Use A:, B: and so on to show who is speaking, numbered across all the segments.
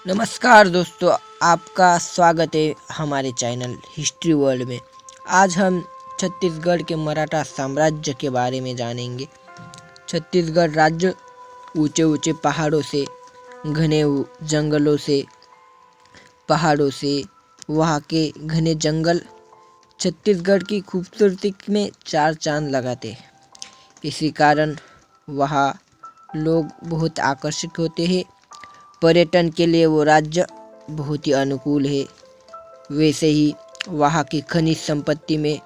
A: नमस्कार दोस्तों, आपका स्वागत है हमारे चैनल हिस्ट्री वर्ल्ड में। आज हम छत्तीसगढ़ के मराठा साम्राज्य के बारे में जानेंगे। छत्तीसगढ़ राज्य ऊंचे ऊंचे पहाड़ों से, घने जंगलों से, पहाड़ों से, वहाँ के घने जंगल छत्तीसगढ़ की खूबसूरती में चार चांद लगाते हैं। इसी कारण वहाँ लोग बहुत आकर्षित होते हैं। पर्यटन के लिए वो राज्य बहुत ही अनुकूल है। वैसे ही वहाँ की खनिज संपत्ति में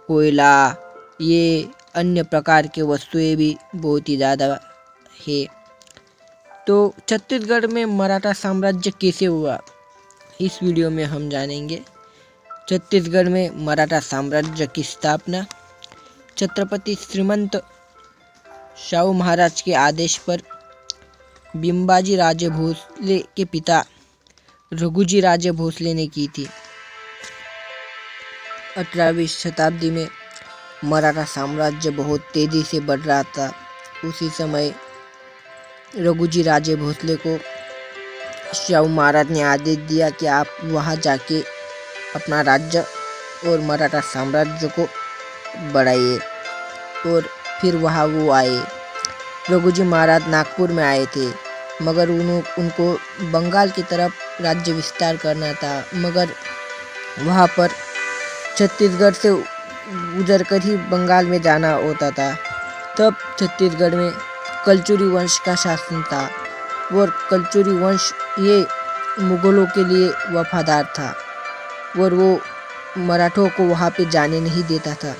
A: कोयला, ये अन्य प्रकार के वस्तुएं भी बहुत ही ज़्यादा है। तो छत्तीसगढ़ में मराठा साम्राज्य कैसे हुआ, इस वीडियो में हम जानेंगे। छत्तीसगढ़ में मराठा साम्राज्य की स्थापना छत्रपति श्रीमंत शाहू महाराज के आदेश पर बिम्बाजी राजे भोसले के पिता रघुजी राजे भोसले ने की थी। 18वीं शताब्दी में मराठा साम्राज्य बहुत तेजी से बढ़ रहा था। उसी समय रघुजी राजे भोसले को शाहू महाराज ने आदेश दिया कि आप वहां जाके अपना राज्य और मराठा साम्राज्य को बढ़ाइए। और फिर वहां वो आए। रघुजी महाराज नागपुर में आए थे, मगर उनको बंगाल की तरफ राज्य विस्तार करना था, मगर वहाँ पर छत्तीसगढ़ से गुजरकर ही बंगाल में जाना होता था। तब छत्तीसगढ़ में कलचुरी वंश का शासन था और कलचुरी वंश ये मुगलों के लिए वफादार था और वो मराठों को वहाँ पे जाने नहीं देता था।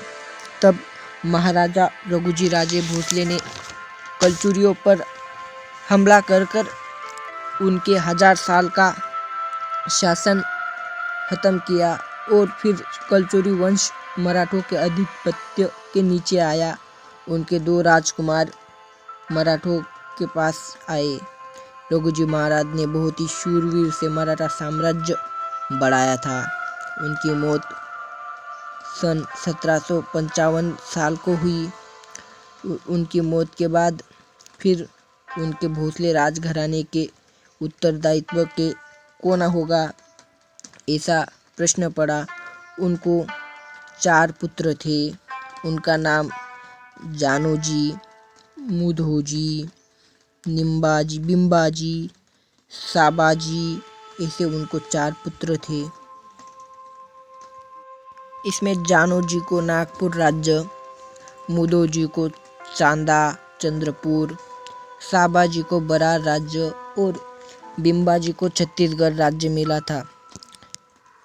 A: तब महाराजा रघुजी राजे भोसले ने कलचुरियों पर हमला कर उनके 1000 साल का शासन खत्म किया और फिर कलचुरी वंश मराठों के आधिपत्य के नीचे आया। उनके 2 राजकुमार मराठों के पास आए। रघुजी महाराज ने बहुत ही शूरवीर से मराठा साम्राज्य बढ़ाया था। उनकी मौत सन 1755 साल को हुई। उनकी मौत के बाद फिर उनके भोसले राजघराने के उत्तरदायित्व के कौन होगा, ऐसा प्रश्न पड़ा। उनको 4 पुत्र थे। उनका नाम जानोजी, मुधोजी, बिम्बाजी, साबाजी, ऐसे उनको 4 पुत्र थे। इसमें जानोजी को नागपुर राज्य, मुधोजी को चांदा चंद्रपुर, साबाजी को बरार राज्य और बिम्बाजी को छत्तीसगढ़ राज्य मिला था।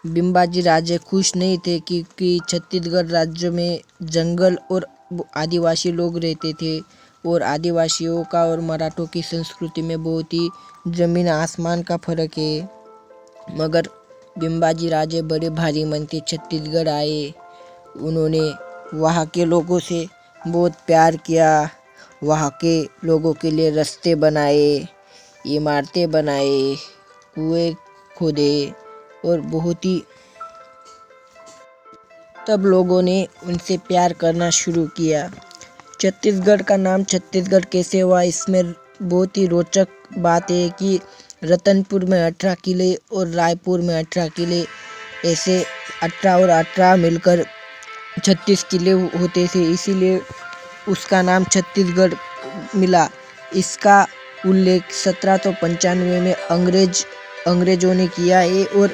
A: बिम्बाजी राजे खुश नहीं थे क्योंकि छत्तीसगढ़ राज्य में जंगल और आदिवासी लोग रहते थे और आदिवासियों का और मराठों की संस्कृति में बहुत ही जमीन आसमान का फर्क है। मगर बिम्बाजी राजे बड़े भारी मन के छत्तीसगढ़ आए। उन्होंने वहाँ के लोगों से बहुत प्यार किया। वहाँ के लोगों के लिए रास्ते बनाए, इमारतें बनाए, कुएं खोदे और बहुत ही तब लोगों ने उनसे प्यार करना शुरू किया। छत्तीसगढ़ का नाम छत्तीसगढ़ कैसे हुआ, इसमें बहुत ही रोचक बात है कि रतनपुर में 18 किले और रायपुर में 18 किले, ऐसे 18 और 18 मिलकर 36 किले होते थे, इसीलिए उसका नाम छत्तीसगढ़ मिला। इसका उल्लेख 1795 में अंग्रेजों ने किया है और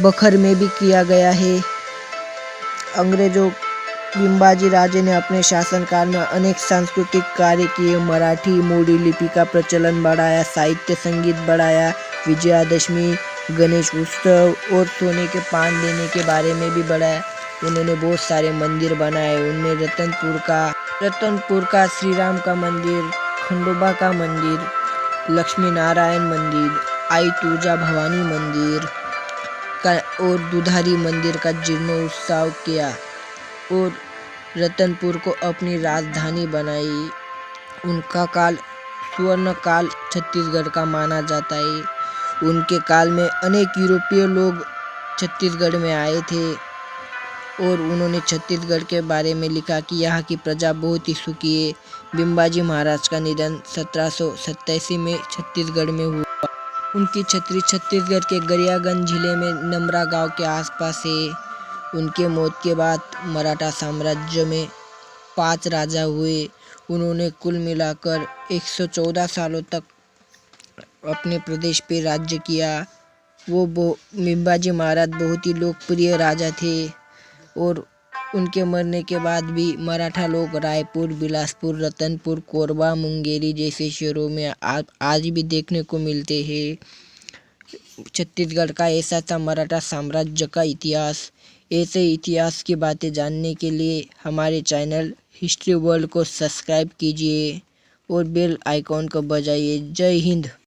A: बखर में भी किया गया है। अंग्रेजों बिम्बाजी राजे ने अपने शासनकाल में अनेक सांस्कृतिक कार्य किए। मराठी मोडी लिपि का प्रचलन बढ़ाया, साहित्य संगीत बढ़ाया, विजयादशमी, गणेश उत्सव और सोने के पान देने के बारे में भी बढ़ाया। उन्होंने बहुत सारे मंदिर बनाए। उनमें रतनपुर का श्री राम का मंदिर, खंडोबा का मंदिर, लक्ष्मी नारायण मंदिर, आई तुळजा भवानी मंदिर का और दुधारी मंदिर का जीर्णोत्सव किया और रतनपुर को अपनी राजधानी बनाई। उनका काल स्वर्ण काल छत्तीसगढ़ का माना जाता है। उनके काल में अनेक यूरोपीय लोग छत्तीसगढ़ में आए थे और उन्होंने छत्तीसगढ़ के बारे में लिखा कि यहाँ की प्रजा बहुत ही सुखी है। बिम्बाजी महाराज का निधन 1787 में छत्तीसगढ़ में हुआ। उनकी छतरी छत्तीसगढ़ के गरियागंज जिले में नमरा गांव के आसपास है। उनके मौत के बाद मराठा साम्राज्य में 5 राजा हुए। उन्होंने कुल मिलाकर 114 सालों तक अपने प्रदेश पे राज्य किया। संभाजी महाराज बहुत ही लोकप्रिय राजा थे और उनके मरने के बाद भी मराठा लोग रायपुर, बिलासपुर, रतनपुर, कोरबा, मुंगेरी जैसे शहरों में आज भी देखने को मिलते हैं। छत्तीसगढ़ का ऐसा था मराठा साम्राज्य का इतिहास। ऐसे इतिहास की बातें जानने के लिए हमारे चैनल हिस्ट्री वर्ल्ड को सब्सक्राइब कीजिए और बेल आइकॉन को बजाइए। जय हिंद।